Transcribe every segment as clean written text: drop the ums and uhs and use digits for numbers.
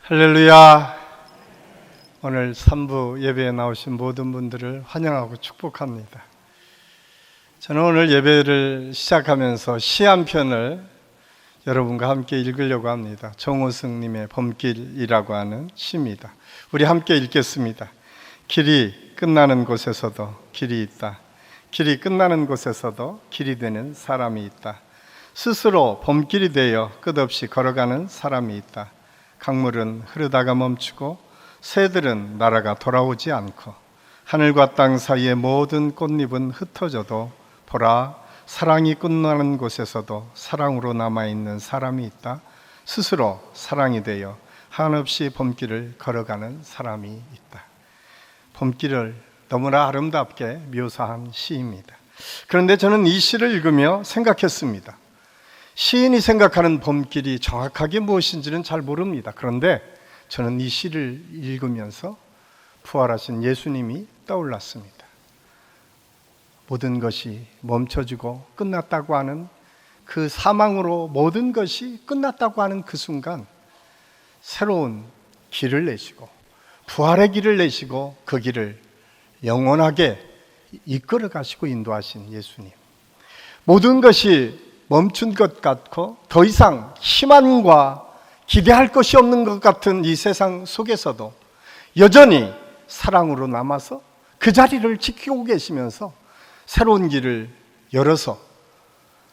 할렐루야. 오늘 3부 예배에 나오신 모든 분들을 환영하고 축복합니다. 저는 오늘 예배를 시작하면서 시 한 편을 여러분과 함께 읽으려고 합니다. 정호승님의 범길이라고 하는 시입니다. 우리 함께 읽겠습니다. 길이 끝나는 곳에서도 길이 있다. 길이 끝나는 곳에서도 길이 되는 사람이 있다. 스스로 범길이 되어 끝없이 걸어가는 사람이 있다. 강물은 흐르다가 멈추고 새들은 날아가 돌아오지 않고 하늘과 땅 사이의 모든 꽃잎은 흩어져도 보라, 사랑이 끝나는 곳에서도 사랑으로 남아있는 사람이 있다. 스스로 사랑이 되어 한없이 범길을 걸어가는 사람이 있다. 범길을 너무나 아름답게 묘사한 시입니다. 그런데 저는 이 시를 읽으며 생각했습니다. 시인이 생각하는 범길이 정확하게 무엇인지는 잘 모릅니다. 그런데 저는 이 시를 읽으면서 부활하신 예수님이 떠올랐습니다. 모든 것이 멈춰지고 끝났다고 하는 그 사망으로 모든 것이 끝났다고 하는 그 순간 새로운 길을 내시고 부활의 길을 내시고 그 길을 영원하게 이끌어 가시고 인도하신 예수님. 모든 것이 멈춘 것 같고 더 이상 희망과 기대할 것이 없는 것 같은 이 세상 속에서도 여전히 사랑으로 남아서 그 자리를 지키고 계시면서 새로운 길을 열어서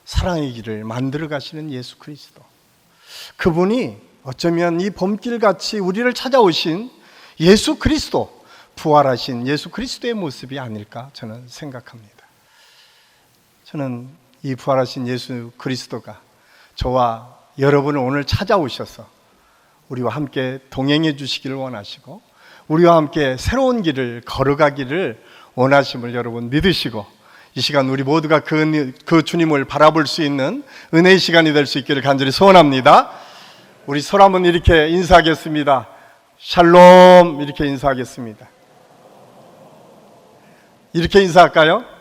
사랑의 길을 만들어 가시는 예수 그리스도. 그분이 어쩌면 이 범길같이 우리를 찾아오신 예수 그리스도, 부활하신 예수 그리스도의 모습이 아닐까 저는 생각합니다. 저는 이 부활하신 예수 그리스도가 저와 여러분을 오늘 찾아오셔서 우리와 함께 동행해 주시기를 원하시고 우리와 함께 새로운 길을 걸어가기를 원하심을 여러분 믿으시고 이 시간 우리 모두가 그 주님을 바라볼 수 있는 은혜의 시간이 될 수 있기를 간절히 소원합니다. 우리 서로 한번 이렇게 인사하겠습니다. 샬롬 이렇게 인사하겠습니다. 이렇게 인사할까요?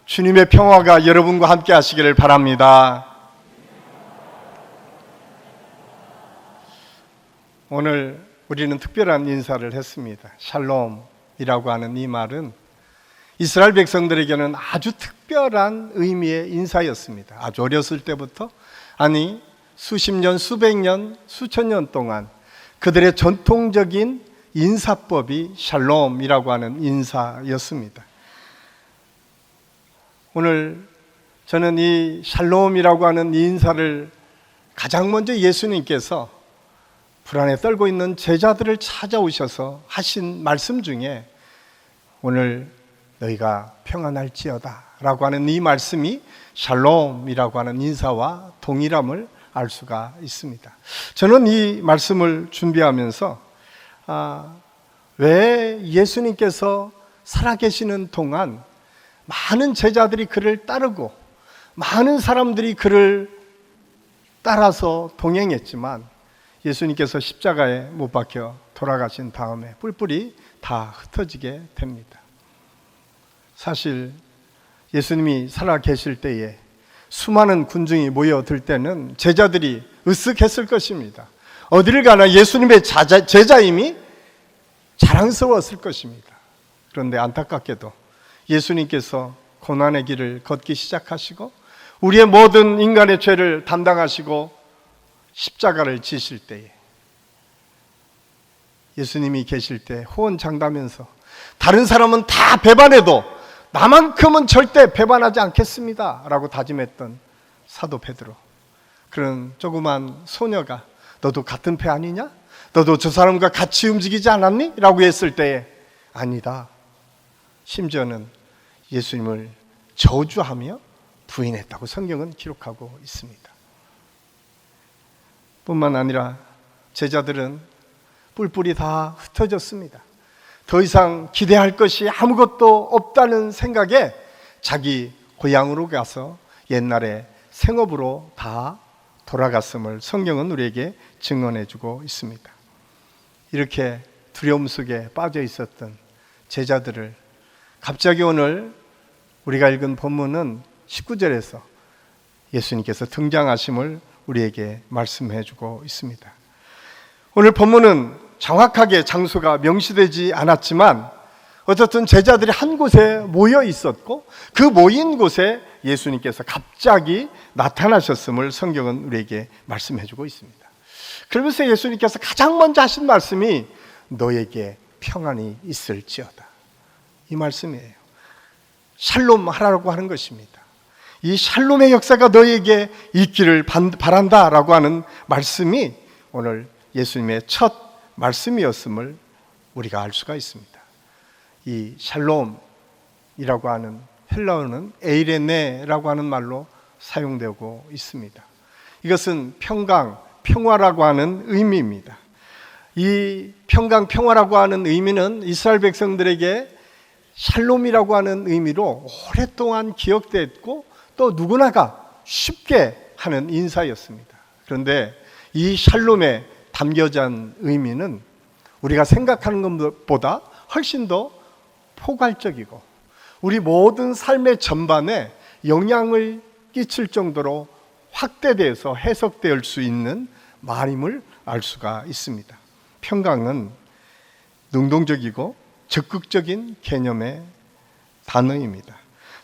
주님의 평화가 여러분과 함께 하시기를 바랍니다. 오늘 우리는 특별한 인사를 했습니다. 샬롬이라고 하는 이 말은 이스라엘 백성들에게는 아주 특별한 의미의 인사였습니다. 아주 어렸을 때부터 수십 년, 수백 년, 수천 년 동안 그들의 전통적인 인사법이 샬롬이라고 하는 인사였습니다. 오늘 저는 이 샬롬이라고 하는 이 인사를 가장 먼저 예수님께서 불안에 떨고 있는 제자들을 찾아오셔서 하신 말씀 중에 오늘 너희가 평안할지어다 라고 하는 이 말씀이 샬롬이라고 하는 인사와 동일함을 알 수가 있습니다. 저는 이 말씀을 준비하면서 왜 예수님께서 살아계시는 동안 많은 제자들이 그를 따르고 많은 사람들이 그를 따라서 동행했지만 예수님께서 십자가에 못 박혀 돌아가신 다음에 뿔뿔이 다 흩어지게 됩니다. 사실 예수님이 살아계실 때에 수많은 군중이 모여들 때는 제자들이 으쓱했을 것입니다. 어디를 가나 예수님의 제자임이 자랑스러웠을 것입니다. 그런데 안타깝게도 예수님께서 고난의 길을 걷기 시작하시고 우리의 모든 인간의 죄를 담당하시고 십자가를 지실 때에 예수님이 계실 때 호언장담하면서 다른 사람은 다 배반해도 나만큼은 절대 배반하지 않겠습니다 라고 다짐했던 사도 베드로, 그런 조그만 소녀가 너도 같은 배 아니냐? 너도 저 사람과 같이 움직이지 않았니? 라고 했을 때에 아니다, 심지어는 예수님을 저주하며 부인했다고 성경은 기록하고 있습니다. 뿐만 아니라 제자들은 뿔뿔이 다 흩어졌습니다. 더 이상 기대할 것이 아무것도 없다는 생각에 자기 고향으로 가서 옛날에 생업으로 다 돌아갔음을 성경은 우리에게 증언해주고 있습니다. 이렇게 두려움 속에 빠져 있었던 제자들을 갑자기 오늘 우리가 읽은 본문은 19절에서 예수님께서 등장하심을 우리에게 말씀해 주고 있습니다. 오늘 본문은 정확하게 장소가 명시되지 않았지만 어쨌든 제자들이 한 곳에 모여 있었고 그 모인 곳에 예수님께서 갑자기 나타나셨음을 성경은 우리에게 말씀해 주고 있습니다. 그러면서 예수님께서 가장 먼저 하신 말씀이 너에게 평안이 있을지어다, 이 말씀이에요. 샬롬 하라고 하는 것입니다. 이 샬롬의 역사가 너에게 있기를 바란다라고 하는 말씀이 오늘 예수님의 첫 말씀이었음을 우리가 알 수가 있습니다. 이 샬롬이라고 하는 헬라어는 에이레네라고 하는 말로 사용되고 있습니다. 이것은 평강, 평화라고 하는 의미입니다. 이 평강, 평화라고 하는 의미는 이스라엘 백성들에게 샬롬이라고 하는 의미로 오랫동안 기억됐고 또 누구나가 쉽게 하는 인사였습니다. 그런데 이 샬롬에 담겨져 있는 의미는 우리가 생각하는 것보다 훨씬 더 포괄적이고 우리 모든 삶의 전반에 영향을 끼칠 정도로 확대돼서 해석될 수 있는 말임을 알 수가 있습니다. 평강은 능동적이고 적극적인 개념의 단어입니다.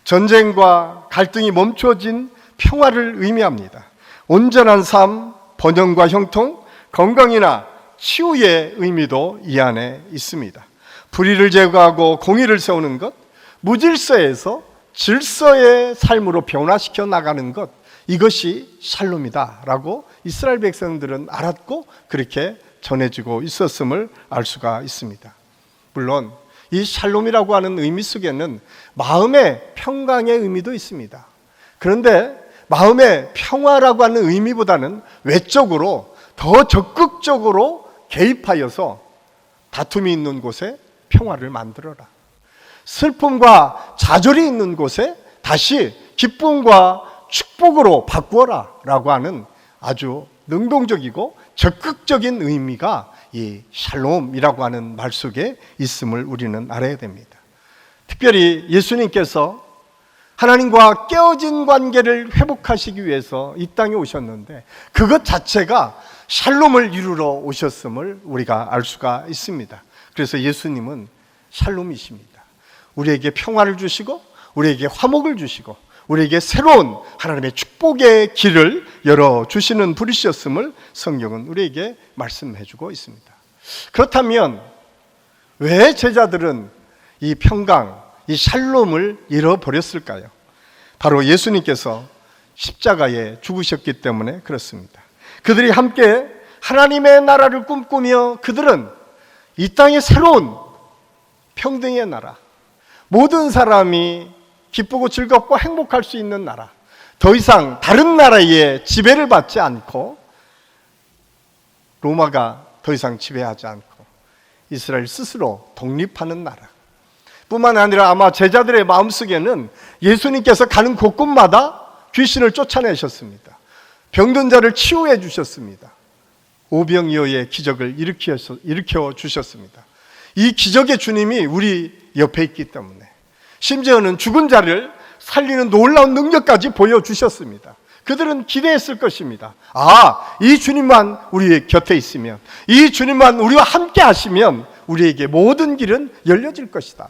전쟁과 갈등이 멈춰진 평화를 의미합니다. 온전한 삶, 번영과 형통, 건강이나 치유의 의미도 이 안에 있습니다. 불의를 제거하고 공의를 세우는 것, 무질서에서 질서의 삶으로 변화시켜 나가는 것, 이것이 샬롬이다라고 이스라엘 백성들은 알았고 그렇게 전해지고 있었음을 알 수가 있습니다. 물론 이 샬롬이라고 하는 의미 속에는 마음의 평강의 의미도 있습니다. 그런데 마음의 평화라고 하는 의미보다는 외적으로 더 적극적으로 개입하여서 다툼이 있는 곳에 평화를 만들어라. 슬픔과 좌절이 있는 곳에 다시 기쁨과 축복으로 바꾸어라 라고 하는 아주 능동적이고 적극적인 의미가 이 샬롬이라고 하는 말 속에 있음을 우리는 알아야 됩니다. 특별히 예수님께서 하나님과 깨어진 관계를 회복하시기 위해서 이 땅에 오셨는데 그것 자체가 샬롬을 이루러 오셨음을 우리가 알 수가 있습니다. 그래서 예수님은 샬롬이십니다. 우리에게 평화를 주시고 우리에게 화목을 주시고 우리에게 새로운 하나님의 축복의 길을 열어주시는 분이셨음을 성경은 우리에게 말씀해 주고 있습니다. 그렇다면 왜 제자들은 이 평강, 이 샬롬을 잃어버렸을까요? 바로 예수님께서 십자가에 죽으셨기 때문에 그렇습니다. 그들이 함께 하나님의 나라를 꿈꾸며 그들은 이 땅의 새로운 평등의 나라, 모든 사람이 기쁘고 즐겁고 행복할 수 있는 나라, 더 이상 다른 나라의 지배를 받지 않고 로마가 더 이상 지배하지 않고 이스라엘 스스로 독립하는 나라, 뿐만 아니라 아마 제자들의 마음속에는 예수님께서 가는 곳곳마다 귀신을 쫓아내셨습니다. 병든 자를 치유해 주셨습니다. 오병이어의 기적을 일으켜 주셨습니다. 이 기적의 주님이 우리 옆에 있기 때문에 심지어는 죽은 자를 살리는 놀라운 능력까지 보여주셨습니다. 그들은 기대했을 것입니다. 아, 이 주님만 우리 곁에 있으면, 이 주님만 우리와 함께 하시면 우리에게 모든 길은 열려질 것이다.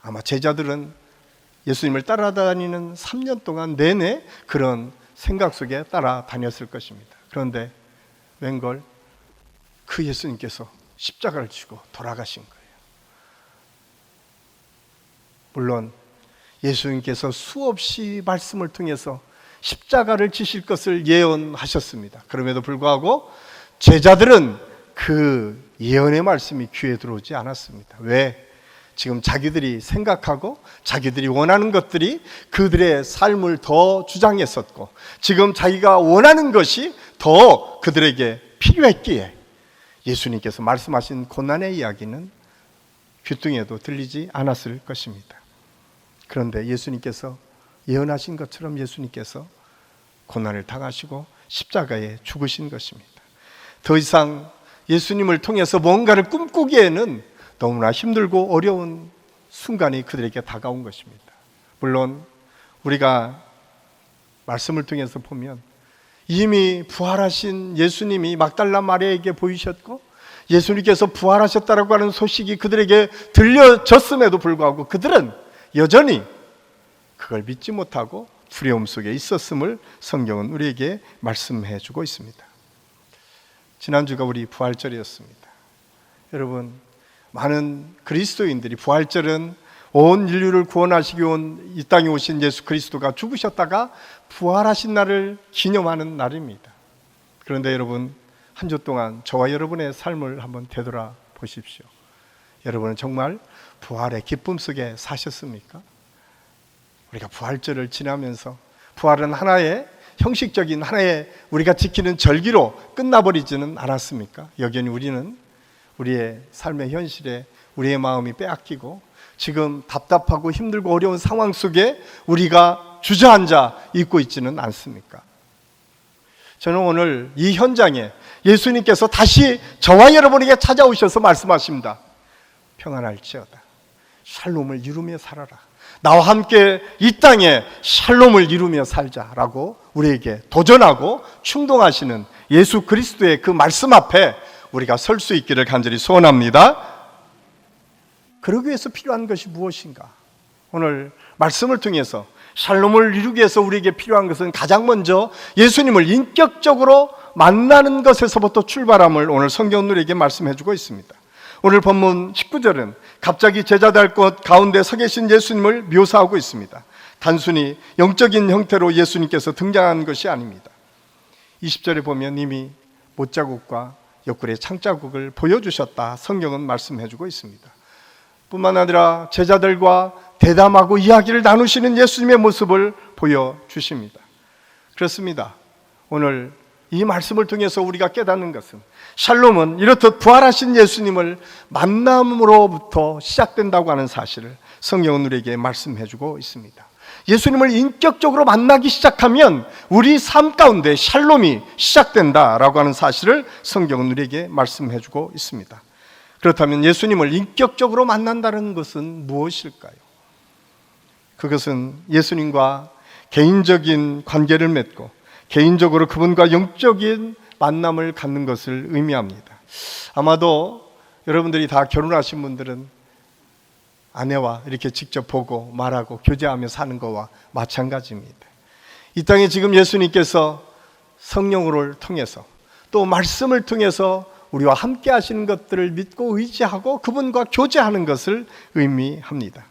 아마 제자들은 예수님을 따라다니는 3년 동안 내내 그런 생각 속에 따라다녔을 것입니다. 그런데 웬걸 그 예수님께서 십자가를 지고 돌아가신 거예요. 물론 예수님께서 수없이 말씀을 통해서 십자가를 지실 것을 예언하셨습니다. 그럼에도 불구하고 제자들은 그 예언의 말씀이 귀에 들어오지 않았습니다. 왜? 지금 자기들이 생각하고 자기들이 원하는 것들이 그들의 삶을 더 주장했었고 지금 자기가 원하는 것이 더 그들에게 필요했기에 예수님께서 말씀하신 고난의 이야기는 귀뚱에도 들리지 않았을 것입니다. 그런데 예수님께서 예언하신 것처럼 예수님께서 고난을 당하시고 십자가에 죽으신 것입니다. 더 이상 예수님을 통해서 뭔가를 꿈꾸기에는 너무나 힘들고 어려운 순간이 그들에게 다가온 것입니다. 물론 우리가 말씀을 통해서 보면 이미 부활하신 예수님이 막달라 마리아에게 보이셨고 예수님께서 부활하셨다라고 하는 소식이 그들에게 들려졌음에도 불구하고 그들은 여전히 그걸 믿지 못하고 두려움 속에 있었음을 성경은 우리에게 말씀해 주고 있습니다. 지난주가 우리 부활절이었습니다. 여러분, 많은 그리스도인들이 부활절은 온 인류를 구원하시기 온 이 땅에 오신 예수 그리스도가 죽으셨다가 부활하신 날을 기념하는 날입니다. 그런데 여러분, 한 주 동안 저와 여러분의 삶을 한번 되돌아 보십시오. 여러분은 정말 부활의 기쁨 속에 사셨습니까? 우리가 부활절을 지나면서 부활은 하나의 형식적인 하나의 우리가 지키는 절기로 끝나버리지는 않았습니까? 여전히 우리는 우리의 삶의 현실에 우리의 마음이 빼앗기고 지금 답답하고 힘들고 어려운 상황 속에 우리가 주저앉아 있고 있지는 않습니까? 저는 오늘 이 현장에 예수님께서 다시 저와 여러분에게 찾아오셔서 말씀하십니다. 평안할지어다. 샬롬을 이루며 살아라. 나와 함께 이 땅에 샬롬을 이루며 살자라고 우리에게 도전하고 충동하시는 예수 그리스도의 그 말씀 앞에 우리가 설 수 있기를 간절히 소원합니다. 그러기 위해서 필요한 것이 무엇인가? 오늘 말씀을 통해서 샬롬을 이루기 위해서 우리에게 필요한 것은 가장 먼저 예수님을 인격적으로 만나는 것에서부터 출발함을 오늘 성경은 우리에게 말씀해 주고 있습니다. 오늘 본문 19절은 갑자기 제자들 곳 가운데 서 계신 예수님을 묘사하고 있습니다. 단순히 영적인 형태로 예수님께서 등장한 것이 아닙니다. 20절에 보면 이미 못자국과 옆구리의 창자국을 보여주셨다 성경은 말씀해 주고 있습니다. 뿐만 아니라 제자들과 대담하고 이야기를 나누시는 예수님의 모습을 보여주십니다. 그렇습니다. 오늘 이 말씀을 통해서 우리가 깨닫는 것은 샬롬은 이렇듯 부활하신 예수님을 만남으로부터 시작된다고 하는 사실을 성경은 우리에게 말씀해 주고 있습니다. 예수님을 인격적으로 만나기 시작하면 우리 삶 가운데 샬롬이 시작된다라고 하는 사실을 성경은 우리에게 말씀해 주고 있습니다. 그렇다면 예수님을 인격적으로 만난다는 것은 무엇일까요? 그것은 예수님과 개인적인 관계를 맺고 개인적으로 그분과 영적인 만남을 갖는 것을 의미합니다. 아마도 여러분들이 다 결혼하신 분들은 아내와 이렇게 직접 보고 말하고 교제하며 사는 것과 마찬가지입니다. 이 땅에 지금 예수님께서 성령을 통해서 또 말씀을 통해서 우리와 함께 하시는 것들을 믿고 의지하고 그분과 교제하는 것을 의미합니다.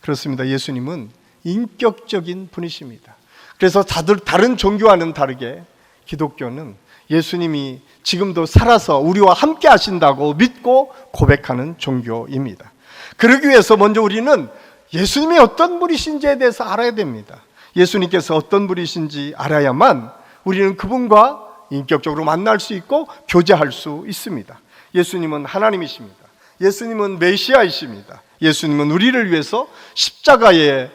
그렇습니다. 예수님은 인격적인 분이십니다. 그래서 다른 종교와는 다르게 기독교는 예수님이 지금도 살아서 우리와 함께 하신다고 믿고 고백하는 종교입니다. 그러기 위해서 먼저 우리는 예수님이 어떤 분이신지에 대해서 알아야 됩니다. 예수님께서 어떤 분이신지 알아야만 우리는 그분과 인격적으로 만날 수 있고 교제할 수 있습니다. 예수님은 하나님이십니다. 예수님은 메시아이십니다. 예수님은 우리를 위해서 십자가에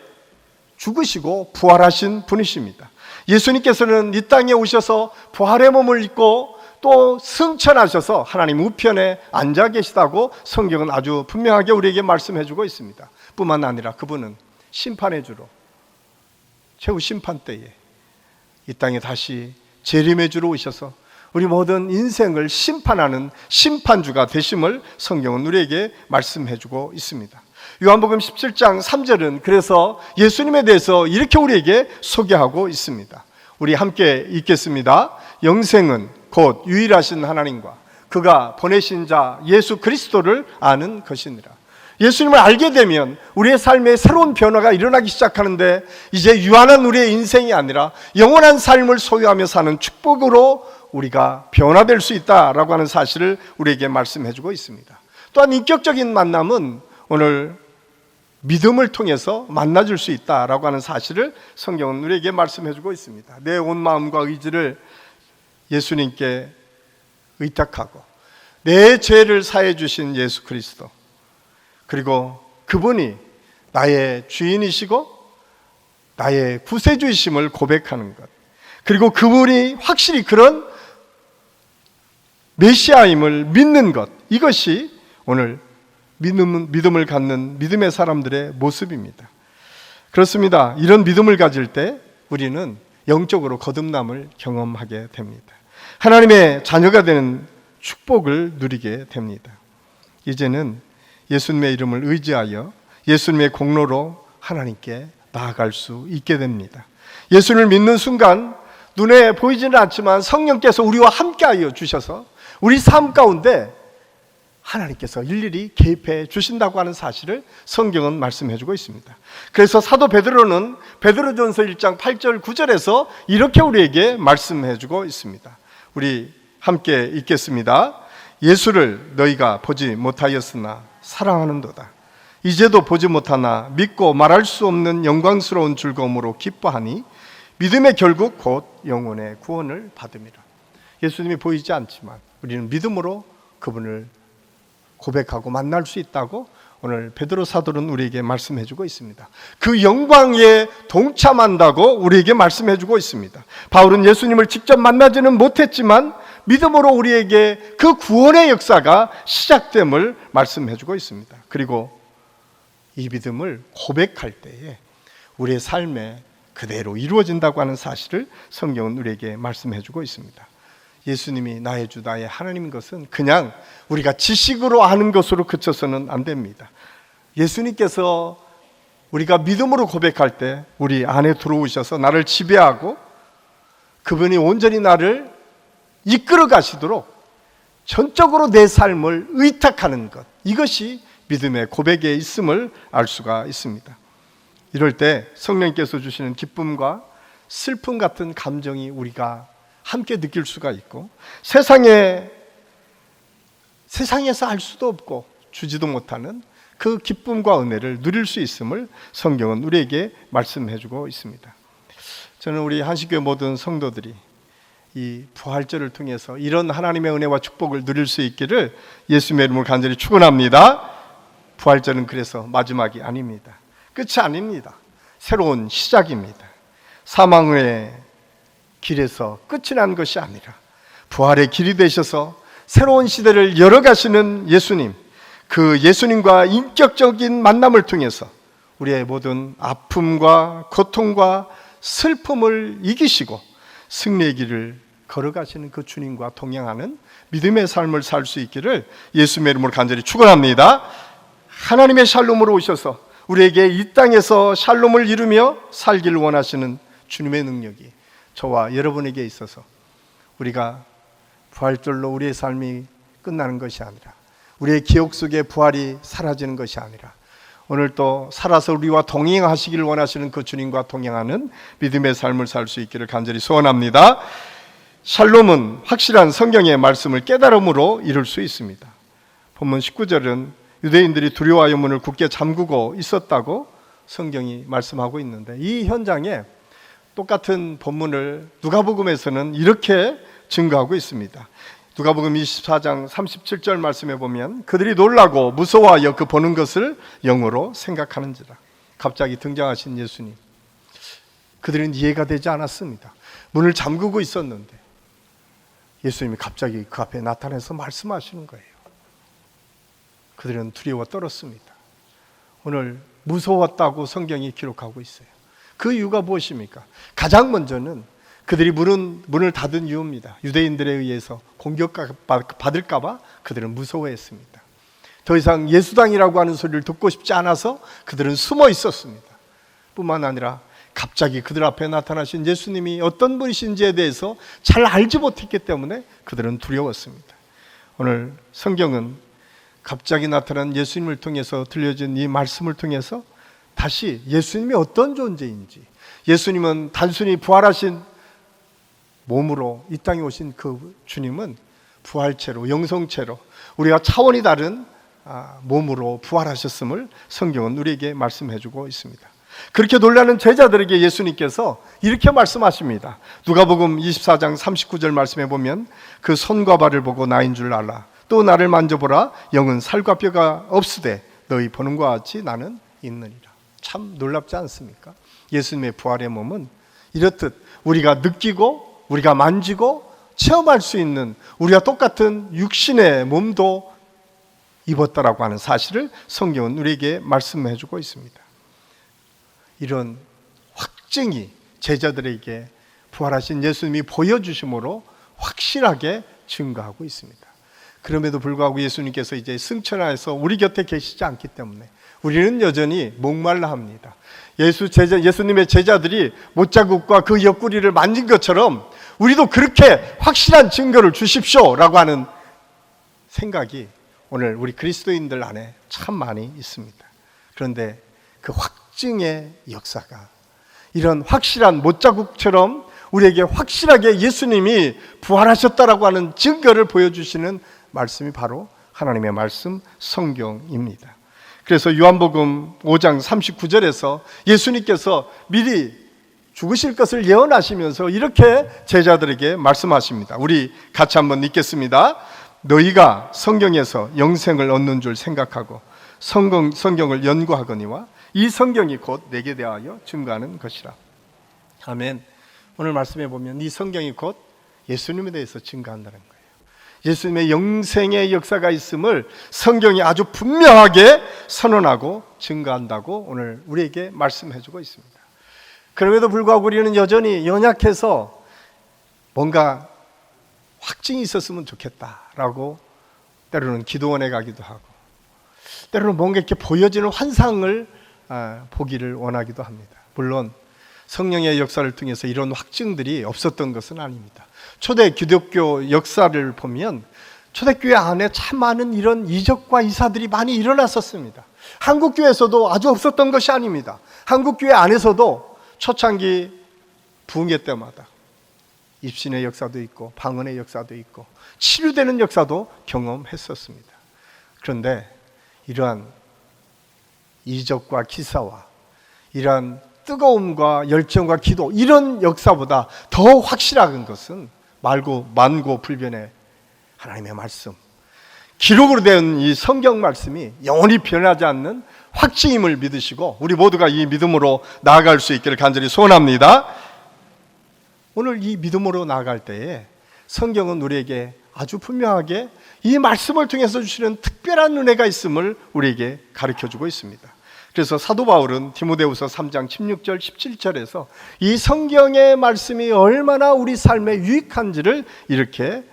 죽으시고 부활하신 분이십니다. 예수님께서는 이 땅에 오셔서 부활의 몸을 입고 또 승천하셔서 하나님 우편에 앉아 계시다고 성경은 아주 분명하게 우리에게 말씀해 주고 있습니다. 뿐만 아니라 그분은 심판의 주로 최후 심판 때에 이 땅에 다시 재림의 주로 오셔서 우리 모든 인생을 심판하는 심판주가 되심을 성경은 우리에게 말씀해 주고 있습니다. 요한복음 17장 3절은 그래서 예수님에 대해서 이렇게 우리에게 소개하고 있습니다. 우리 함께 읽겠습니다. 영생은 곧 유일하신 하나님과 그가 보내신 자 예수 그리스도를 아는 것이니라. 예수님을 알게 되면 우리의 삶에 새로운 변화가 일어나기 시작하는데 이제 유한한 우리의 인생이 아니라 영원한 삶을 소유하며 사는 축복으로 우리가 변화될 수 있다라고 하는 사실을 우리에게 말씀해 주고 있습니다. 또한 인격적인 만남은 오늘 믿음을 통해서 만나줄 수 있다라고 하는 사실을 성경은 우리에게 말씀해 주고 있습니다. 내 온 마음과 의지를 예수님께 의탁하고 내 죄를 사해 주신 예수 그리스도, 그리고 그분이 나의 주인이시고 나의 구세주이심을 고백하는 것, 그리고 그분이 확실히 그런 메시아임을 믿는 것, 이것이 오늘 믿음을 갖는 믿음의 사람들의 모습입니다. 그렇습니다. 이런 믿음을 가질 때 우리는 영적으로 거듭남을 경험하게 됩니다. 하나님의 자녀가 되는 축복을 누리게 됩니다. 이제는 예수님의 이름을 의지하여 예수님의 공로로 하나님께 나아갈 수 있게 됩니다. 예수를 믿는 순간 눈에 보이지는 않지만 성령께서 우리와 함께하여 주셔서 우리 삶 가운데 하나님께서 일일이 개입해 주신다고 하는 사실을 성경은 말씀해 주고 있습니다. 그래서 사도 베드로는 베드로전서 1장 8절 9절에서 이렇게 우리에게 말씀해 주고 있습니다. 우리 함께 읽겠습니다. 예수를 너희가 보지 못하였으나 사랑하는도다. 이제도 보지 못하나 믿고 말할 수 없는 영광스러운 즐거움으로 기뻐하니 믿음의 결국 곧 영혼의 구원을 받음이라. 예수님이 보이지 않지만 우리는 믿음으로 그분을 고백하고 만날 수 있다고 오늘 베드로 사도는 우리에게 말씀해 주고 있습니다. 그 영광에 동참한다고 우리에게 말씀해 주고 있습니다. 바울은 예수님을 직접 만나지는 못했지만 믿음으로 우리에게 그 구원의 역사가 시작됨을 말씀해 주고 있습니다. 그리고 이 믿음을 고백할 때에 우리의 삶에 그대로 이루어진다고 하는 사실을 성경은 우리에게 말씀해 주고 있습니다. 예수님이 나의 주 나의 하나님인 것은 그냥 우리가 지식으로 아는 것으로 그쳐서는 안 됩니다. 예수님께서 우리가 믿음으로 고백할 때 우리 안에 들어오셔서 나를 지배하고 그분이 온전히 나를 이끌어 가시도록 전적으로 내 삶을 의탁하는 것, 이것이 믿음의 고백에 있음을 알 수가 있습니다. 이럴 때 성령께서 주시는 기쁨과 슬픔 같은 감정이 우리가 함께 느낄 수가 있고 세상에서 알 수도 없고 주지도 못하는 그 기쁨과 은혜를 누릴 수 있음을 성경은 우리에게 말씀해 주고 있습니다. 저는 우리 한식교회 모든 성도들이 이 부활절을 통해서 이런 하나님의 은혜와 축복을 누릴 수 있기를 예수님의 이름으로 간절히 축원합니다. 부활절은 그래서 마지막이 아닙니다. 끝이 아닙니다. 새로운 시작입니다. 사망의 길에서 끝이 난 것이 아니라 부활의 길이 되셔서 새로운 시대를 열어가시는 예수님, 그 예수님과 인격적인 만남을 통해서 우리의 모든 아픔과 고통과 슬픔을 이기시고 승리의 길을 걸어가시는 그 주님과 동행하는 믿음의 삶을 살 수 있기를 예수님의 이름으로 간절히 축원합니다. 하나님의 샬롬으로 오셔서 우리에게 이 땅에서 샬롬을 이루며 살기를 원하시는 주님의 능력이 저와 여러분에게 있어서 우리가 부활절로 우리의 삶이 끝나는 것이 아니라 우리의 기억 속에 부활이 사라지는 것이 아니라 오늘 또 살아서 우리와 동행하시기를 원하시는 그 주님과 동행하는 믿음의 삶을 살 수 있기를 간절히 소원합니다. 샬롬은 확실한 성경의 말씀을 깨달음으로 이룰 수 있습니다. 본문 19절은 유대인들이 두려워하여 문을 굳게 잠그고 있었다고 성경이 말씀하고 있는데 이 현장에 똑같은 본문을 누가복음에서는 이렇게 증거하고 있습니다. 누가복음 24장 37절 말씀해 보면 그들이 놀라고 무서워하여 그 보는 것을 영으로 생각하는지라. 갑자기 등장하신 예수님, 그들은 이해가 되지 않았습니다. 문을 잠그고 있었는데 예수님이 갑자기 그 앞에 나타나서 말씀하시는 거예요. 그들은 두려워 떨었습니다. 오늘 무서웠다고 성경이 기록하고 있어요. 그 이유가 무엇입니까? 가장 먼저는 그들이 문을 닫은 이유입니다. 유대인들에 의해서 공격받을까 봐 그들은 무서워했습니다. 더 이상 예수당이라고 하는 소리를 듣고 싶지 않아서 그들은 숨어 있었습니다. 뿐만 아니라 갑자기 그들 앞에 나타나신 예수님이 어떤 분이신지에 대해서 잘 알지 못했기 때문에 그들은 두려웠습니다. 오늘 성경은 갑자기 나타난 예수님을 통해서 들려진 이 말씀을 통해서 다시 예수님이 어떤 존재인지, 예수님은 단순히 부활하신 몸으로 이 땅에 오신 그 주님은 부활체로, 영성체로 우리가 차원이 다른 몸으로 부활하셨음을 성경은 우리에게 말씀해주고 있습니다. 그렇게 놀라는 제자들에게 예수님께서 이렇게 말씀하십니다. 누가복음 24장 39절 말씀해 보면 그 손과 발을 보고 나인 줄 알라. 또 나를 만져보라. 영은 살과 뼈가 없으되 너희 보는 것 같이 나는 있느니라. 참 놀랍지 않습니까? 예수님의 부활의 몸은 이렇듯 우리가 느끼고 우리가 만지고 체험할 수 있는 우리가 똑같은 육신의 몸도 입었다라고 하는 사실을 성경은 우리에게 말씀해 주고 있습니다. 이런 확증이 제자들에게 부활하신 예수님이 보여주심으로 확실하게 증거하고 있습니다. 그럼에도 불구하고 예수님께서 이제 승천하여서 우리 곁에 계시지 않기 때문에 우리는 여전히 목말라 합니다. 예수님의 제자들이 못자국과 그 옆구리를 만진 것처럼 우리도 그렇게 확실한 증거를 주십시오 라고 하는 생각이 오늘 우리 그리스도인들 안에 참 많이 있습니다. 그런데 그 확증의 역사가 이런 확실한 못자국처럼 우리에게 확실하게 예수님이 부활하셨다라고 하는 증거를 보여주시는 말씀이 바로 하나님의 말씀 성경입니다. 그래서 요한복음 5장 39절에서 예수님께서 미리 죽으실 것을 예언하시면서 이렇게 제자들에게 말씀하십니다. 우리 같이 한번 읽겠습니다. 너희가 성경에서 영생을 얻는 줄 생각하고 성경을 연구하거니와 이 성경이 곧 내게 대하여 증거하는 것이라. 아멘. 오늘 말씀해 보면 이 성경이 곧 예수님에 대해서 증거한다는 거예요. 예수님의 영생의 역사가 있음을 성경이 아주 분명하게 선언하고 증거한다고 오늘 우리에게 말씀해 주고 있습니다. 그럼에도 불구하고 우리는 여전히 연약해서 뭔가 확증이 있었으면 좋겠다라고 때로는 기도원에 가기도 하고 때로는 뭔가 이렇게 보여지는 환상을 보기를 원하기도 합니다. 물론 성령의 역사를 통해서 이런 확증들이 없었던 것은 아닙니다. 초대 기독교 역사를 보면 초대교회 안에 참 많은 이런 이적과 이사들이 많이 일어났었습니다. 한국교회에서도 아주 없었던 것이 아닙니다. 한국교회 안에서도 초창기 부흥회 때마다 입신의 역사도 있고 방언의 역사도 있고 치유되는 역사도 경험했었습니다. 그런데 이러한 이적과 기사와 이러한 뜨거움과 열정과 기도 이런 역사보다 더 확실한 것은 만고 불변의 하나님의 말씀, 기록으로 된 이 성경 말씀이 영원히 변하지 않는 확증임을 믿으시고 우리 모두가 이 믿음으로 나아갈 수 있기를 간절히 소원합니다. 오늘 이 믿음으로 나아갈 때에 성경은 우리에게 아주 분명하게 이 말씀을 통해서 주시는 특별한 은혜가 있음을 우리에게 가르쳐주고 있습니다. 그래서 사도 바울은 디모데후서 3장 16절 17절에서 이 성경의 말씀이 얼마나 우리 삶에 유익한지를 이렇게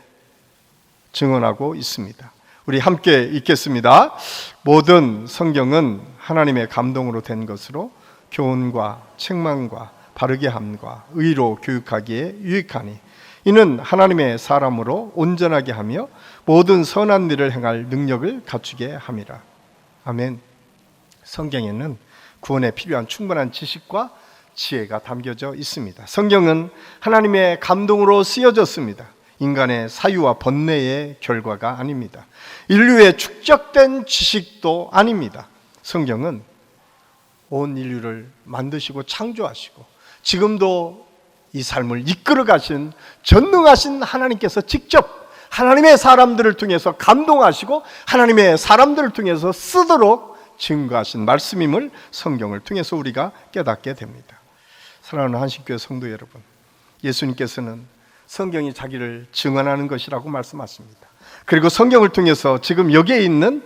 증언하고 있습니다. 우리 함께 읽겠습니다. 모든 성경은 하나님의 감동으로 된 것으로 교훈과 책망과 바르게 함과 의로 교육하기에 유익하니 이는 하나님의 사람으로 온전하게 하며 모든 선한 일을 행할 능력을 갖추게 함이라. 아멘. 성경에는 구원에 필요한 충분한 지식과 지혜가 담겨져 있습니다. 성경은 하나님의 감동으로 쓰여졌습니다. 인간의 사유와 번뇌의 결과가 아닙니다. 인류의 축적된 지식도 아닙니다. 성경은 온 인류를 만드시고 창조하시고 지금도 이 삶을 이끌어 가신 전능하신 하나님께서 직접 하나님의 사람들을 통해서 감동하시고 하나님의 사람들을 통해서 쓰도록 증거하신 말씀임을 성경을 통해서 우리가 깨닫게 됩니다. 사랑하는 한식교회 성도 여러분, 예수님께서는 성경이 자기를 증언하는 것이라고 말씀하십니다. 그리고 성경을 통해서 지금 여기에 있는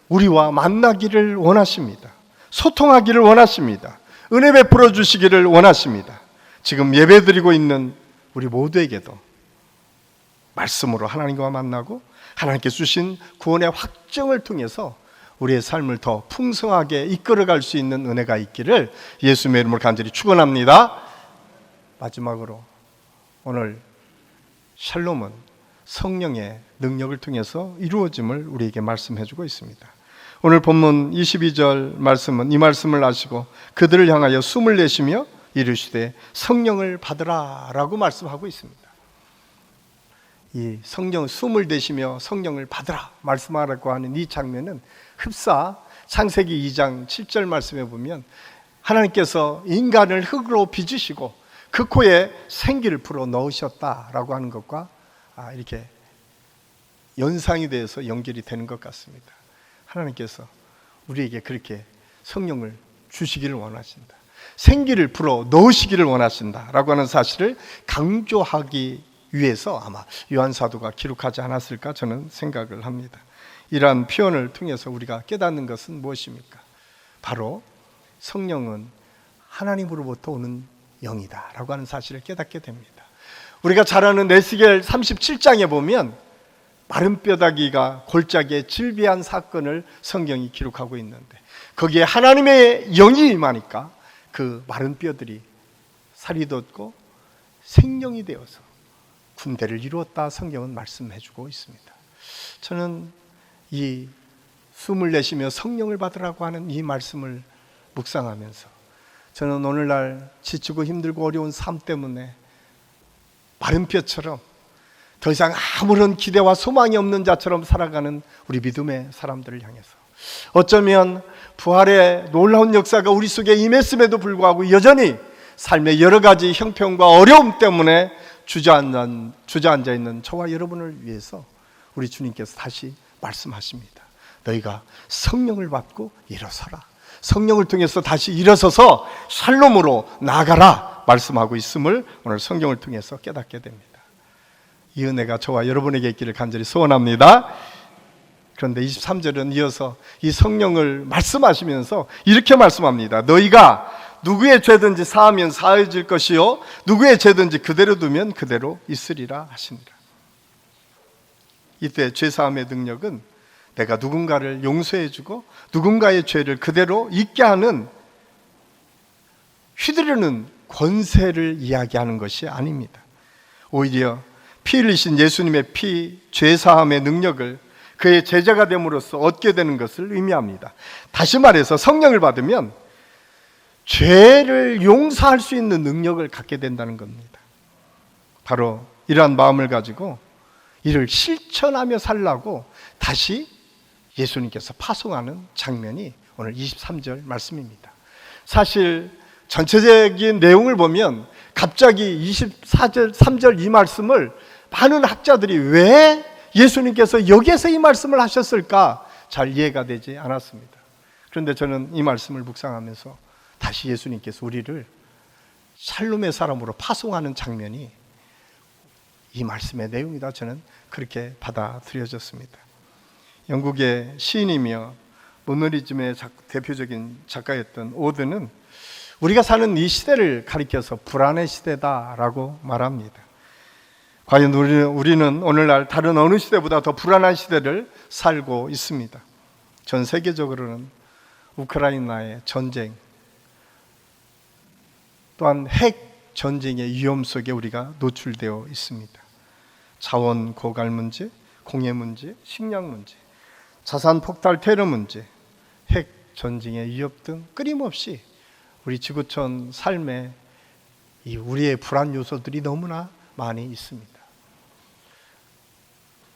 우리와 만나기를 원하십니다. 소통하기를 원하십니다. 은혜 베풀어 주시기를 원하십니다. 지금 예배드리고 있는 우리 모두에게도 말씀으로 하나님과 만나고 하나님께 주신 구원의 확증을 통해서 우리의 삶을 더 풍성하게 이끌어갈 수 있는 은혜가 있기를 예수님의 이름으로 간절히 축원합니다. 마지막으로 오늘 샬롬은 성령의 능력을 통해서 이루어짐을 우리에게 말씀해주고 있습니다. 오늘 본문 22절 말씀은 이 말씀을 아시고 그들을 향하여 숨을 내쉬며 이르시되 성령을 받으라 라고 말씀하고 있습니다. 이 성령 숨을 내쉬며 성령을 받으라 말씀하라고 하는 이 장면은 흡사 창세기 2장 7절 말씀에 보면 하나님께서 인간을 흙으로 빚으시고 그 코에 생기를 불어 넣으셨다라고 하는 것과 이렇게 연상이 돼서 연결이 되는 것 같습니다. 하나님께서 우리에게 그렇게 성령을 주시기를 원하신다. 생기를 불어 넣으시기를 원하신다라고 하는 사실을 강조하기 위해서 아마 요한 사도가 기록하지 않았을까 저는 생각을 합니다. 이러한 표현을 통해서 우리가 깨닫는 것은 무엇입니까? 바로 성령은 하나님으로부터 오는 영이다 라고 하는 사실을 깨닫게 됩니다. 우리가 잘 아는 에스겔 37장에 보면 마른 뼈다귀가 골짜기에 질비한 사건을 성경이 기록하고 있는데, 거기에 하나님의 영이 임하니까 그 마른 뼈들이 살이 돋고 생명이 되어서 군대를 이루었다, 성경은 말씀해주고 있습니다. 저는 이 숨을 내쉬며 성령을 받으라고 하는 이 말씀을 묵상하면서, 저는 오늘날 지치고 힘들고 어려운 삶 때문에 마른 뼈처럼 더 이상 아무런 기대와 소망이 없는 자처럼 살아가는 우리 믿음의 사람들을 향해서, 어쩌면 부활의 놀라운 역사가 우리 속에 임했음에도 불구하고 여전히 삶의 여러 가지 형편과 어려움 때문에 주저앉아 있는 저와 여러분을 위해서 우리 주님께서 다시 말씀하십니다. 너희가 성령을 받고 일어서라. 성령을 통해서 다시 일어서서 샬롬으로 나아가라 말씀하고 있음을 오늘 성경을 통해서 깨닫게 됩니다. 이 은혜가 저와 여러분에게 있기를 간절히 소원합니다. 그런데 23절은 이어서 이 성령을 말씀하시면서 이렇게 말씀합니다. 너희가 누구의 죄든지 사하면 사해질 것이요 누구의 죄든지 그대로 두면 그대로 있으리라 하시니라. 이때 죄사함의 능력은 내가 누군가를 용서해주고 누군가의 죄를 그대로 잊게 하는 휘두르는 권세를 이야기하는 것이 아닙니다. 오히려 피 흘리신 예수님의 피, 죄사함의 능력을 그의 제자가 됨으로써 얻게 되는 것을 의미합니다. 다시 말해서 성령을 받으면 죄를 용서할 수 있는 능력을 갖게 된다는 겁니다. 바로 이러한 마음을 가지고 이를 실천하며 살라고 다시 예수님께서 파송하는 장면이 오늘 23절 말씀입니다. 사실 전체적인 내용을 보면 갑자기 24절, 3절 이 말씀을 많은 학자들이 왜 예수님께서 여기에서 이 말씀을 하셨을까 잘 이해가 되지 않았습니다. 그런데 저는 이 말씀을 묵상하면서 다시 예수님께서 우리를 샬롬의 사람으로 파송하는 장면이 이 말씀의 내용이다, 저는 그렇게 받아들여졌습니다. 영국의 시인이며 모더니즘의 대표적인 작가였던 오드는 우리가 사는 이 시대를 가리켜서 불안의 시대다라고 말합니다. 과연 우리는 오늘날 다른 어느 시대보다 더 불안한 시대를 살고 있습니다. 전 세계적으로는 우크라이나의 전쟁, 또한 핵 전쟁의 위험 속에 우리가 노출되어 있습니다. 자원 고갈 문제, 공해 문제, 식량 문제, 자산 폭발 테러 문제, 핵 전쟁의 위협 등 끊임없이 우리 지구촌 삶에 이 우리의 불안 요소들이 너무나 많이 있습니다.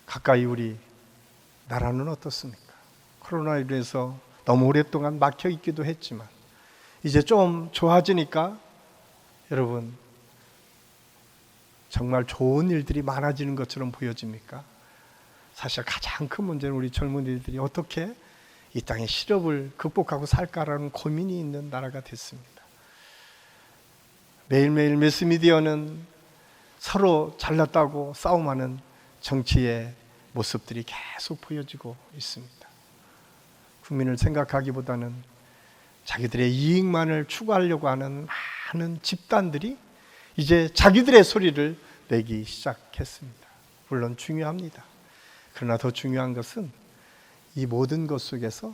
가까이 우리 나라는 어떻습니까? 코로나로 인해서 너무 오랫동안 막혀 있기도 했지만 이제 좀 좋아지니까 여러분 정말 좋은 일들이 많아지는 것처럼 보여집니까? 사실 가장 큰 문제는 우리 젊은이들이 어떻게 이 땅의 실업을 극복하고 살까라는 고민이 있는 나라가 됐습니다. 매일매일 매스미디어는 서로 잘났다고 싸움하는 정치의 모습들이 계속 보여지고 있습니다. 국민을 생각하기보다는 자기들의 이익만을 추구하려고 하는 많은 집단들이 이제 자기들의 소리를 내기 시작했습니다. 물론 중요합니다. 그러나 더 중요한 것은 이 모든 것 속에서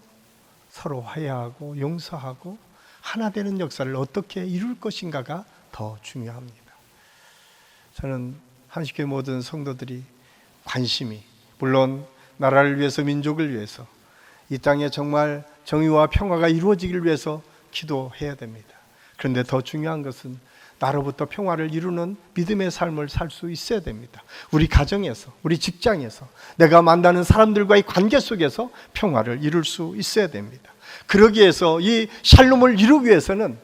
서로 화해하고 용서하고 하나 되는 역사를 어떻게 이룰 것인가가 더 중요합니다. 저는 한식교회 모든 성도들이 관심이, 물론 나라를 위해서, 민족을 위해서, 이 땅에 정말 정의와 평화가 이루어지기를 위해서 기도해야 됩니다. 그런데 더 중요한 것은 나로부터 평화를 이루는 믿음의 삶을 살 수 있어야 됩니다. 우리 가정에서, 우리 직장에서, 내가 만나는 사람들과의 관계 속에서 평화를 이룰 수 있어야 됩니다. 그러기 위해서 이 샬롬을 이루기 위해서는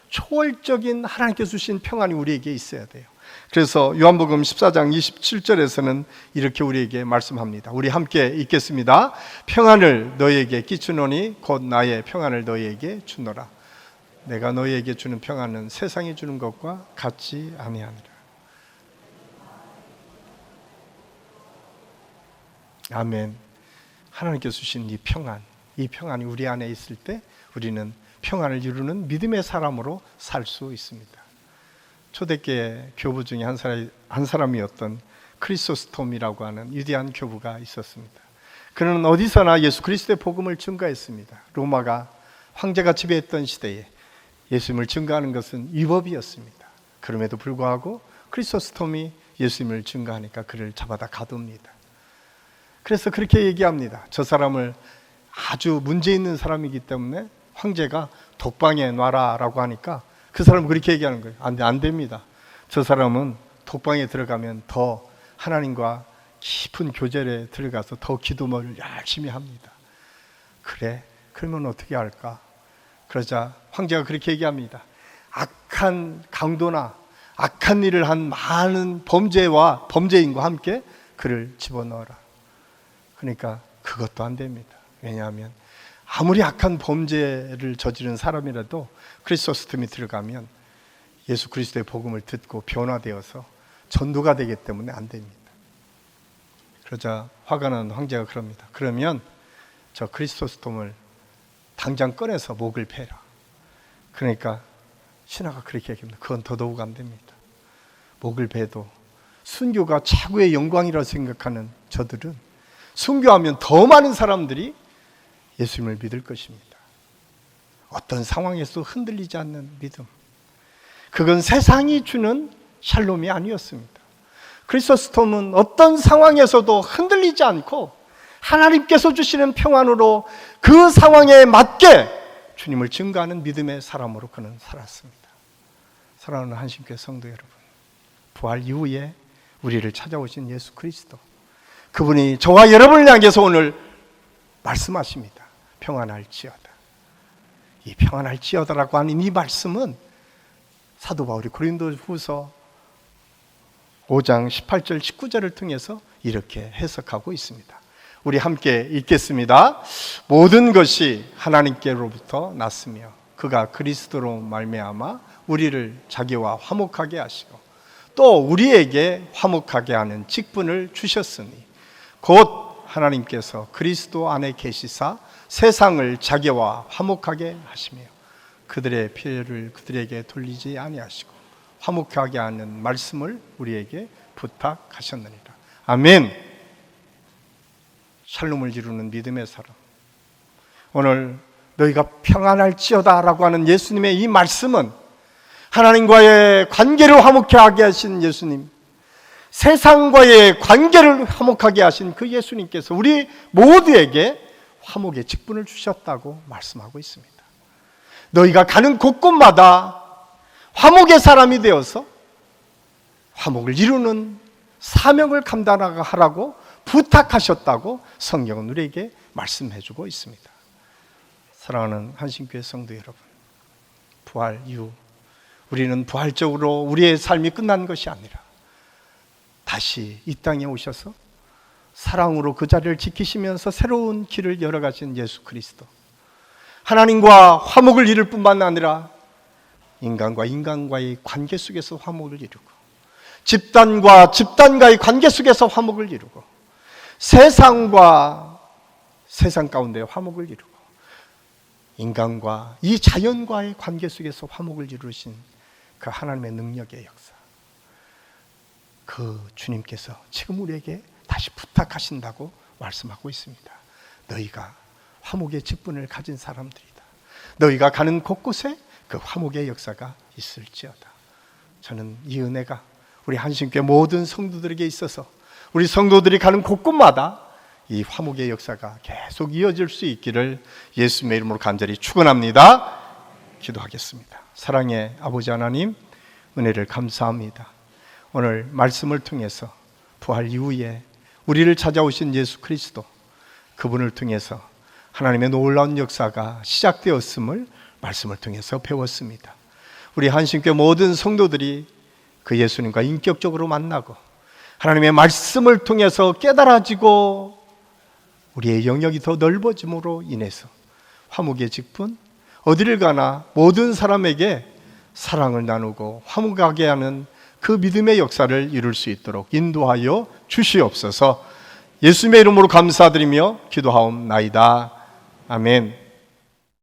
초월적인 하나님께서 주신 평안이 우리에게 있어야 돼요. 그래서 요한복음 14장 27절에서는 이렇게 우리에게 말씀합니다. 우리 함께 읽겠습니다. 평안을 너희에게 끼치노니 곧 나의 평안을 너희에게 주노라. 내가 너희에게 주는 평안은 세상이 주는 것과 같지 아니하니라. 아멘. 하나님께서 주신 이 평안이 우리 안에 있을 때 우리는 평안을 이루는 믿음의 사람으로 살 수 있습니다. 초대교회 교부 중에 한 사람이었던 크리소스톰이라고 하는 위대한 교부가 있었습니다. 그는 어디서나 예수 그리스도의 복음을 증거했습니다. 로마가 황제가 지배했던 시대에 예수님을 증거하는 것은 위법이었습니다. 그럼에도 불구하고 크리소스톰이 예수님을 증거하니까 그를 잡아다 가둡니다. 그래서 그렇게 얘기합니다. 저 사람을 아주 문제 있는 사람이기 때문에 황제가 독방에 놔라라고 하니까 그 사람은 그렇게 얘기하는 거예요. 안 됩니다. 저 사람은 독방에 들어가면 더 하나님과 깊은 교제에 들어가서 더 기도를 열심히 합니다. 그래? 그러면 어떻게 할까? 그러자 황제가 그렇게 얘기합니다. 악한 강도나 악한 일을 한 많은 범죄인과 함께 그를 집어넣어라. 그러니까 그것도 안 됩니다. 왜냐하면 아무리 악한 범죄를 저지른 사람이라도 크리소스톰이 들어가면 예수 그리스도의 복음을 듣고 변화되어서 전도가 되기 때문에 안 됩니다. 그러자 화가 난 황제가 그럽니다. 그러면 저 크리소스톰을 당장 꺼내서 목을 베라. 그러니까 신하가 그렇게 얘기합니다. 그건 더더욱 안 됩니다. 목을 베도 순교가 최고의 영광이라고 생각하는 저들은 순교하면 더 많은 사람들이 예수님을 믿을 것입니다. 어떤 상황에서도 흔들리지 않는 믿음. 그건 세상이 주는 샬롬이 아니었습니다. 크리소스톰은 어떤 상황에서도 흔들리지 않고 하나님께서 주시는 평안으로 그 상황에 맞게 주님을 증거하는 믿음의 사람으로 그는 살았습니다. 사랑하는 한신교회 성도 여러분, 부활 이후에 우리를 찾아오신 예수 그리스도, 그분이 저와 여러분을 향해서 오늘 말씀하십니다. 평안할지어다. 이 평안할지어다라고 하는 이 말씀은 사도 바울이 고린도후서 5장 18절 19절을 통해서 이렇게 해석하고 있습니다. 우리 함께 읽겠습니다. 모든 것이 하나님께로부터 났으며 그가 그리스도로 말미암아 우리를 자기와 화목하게 하시고 또 우리에게 화목하게 하는 직분을 주셨으니 곧 하나님께서 그리스도 안에 계시사 세상을 자기와 화목하게 하시며 그들의 피해를 그들에게 돌리지 아니하시고 화목하게 하는 말씀을 우리에게 부탁하셨느니라. 아멘. 샬롬을 이루는 믿음의 사람, 오늘 너희가 평안할지어다 라고 하는 예수님의 이 말씀은 하나님과의 관계를 화목하게 하신 예수님, 세상과의 관계를 화목하게 하신 그 예수님께서 우리 모두에게 화목의 직분을 주셨다고 말씀하고 있습니다. 너희가 가는 곳곳마다 화목의 사람이 되어서 화목을 이루는 사명을 감당하라고 부탁하셨다고 성경은 우리에게 말씀해주고 있습니다. 사랑하는 한신교회 성도 여러분, 부활 이후 우리는 부활적으로 우리의 삶이 끝난 것이 아니라 다시 이 땅에 오셔서 사랑으로 그 자리를 지키시면서 새로운 길을 열어가신 예수 그리스도, 하나님과 화목을 이룰 뿐만 아니라 인간과 인간과의 관계 속에서 화목을 이루고 집단과 집단과의 관계 속에서 화목을 이루고 세상과 세상 가운데 화목을 이루고 인간과 이 자연과의 관계 속에서 화목을 이루신 그 하나님의 능력의 역사, 그 주님께서 지금 우리에게 다시 부탁하신다고 말씀하고 있습니다. 너희가 화목의 직분을 가진 사람들이다. 너희가 가는 곳곳에 그 화목의 역사가 있을지어다. 저는 이 은혜가 우리 한신교회 모든 성도들에게 있어서 우리 성도들이 가는 곳곳마다 이 화목의 역사가 계속 이어질 수 있기를 예수님의 이름으로 간절히 축원합니다. 기도하겠습니다. 사랑의 아버지 하나님, 은혜를 감사합니다. 오늘 말씀을 통해서 부활 이후에 우리를 찾아오신 예수 그리스도, 그분을 통해서 하나님의 놀라운 역사가 시작되었음을 말씀을 통해서 배웠습니다. 우리 한신교회 모든 성도들이 그 예수님과 인격적으로 만나고 하나님의 말씀을 통해서 깨달아지고 우리의 영역이 더 넓어짐으로 인해서 화목의 직분, 어디를 가나 모든 사람에게 사랑을 나누고 화목하게 하는 그 믿음의 역사를 이룰 수 있도록 인도하여 주시옵소서. 예수님의 이름으로 감사드리며 기도하옵나이다. 아멘.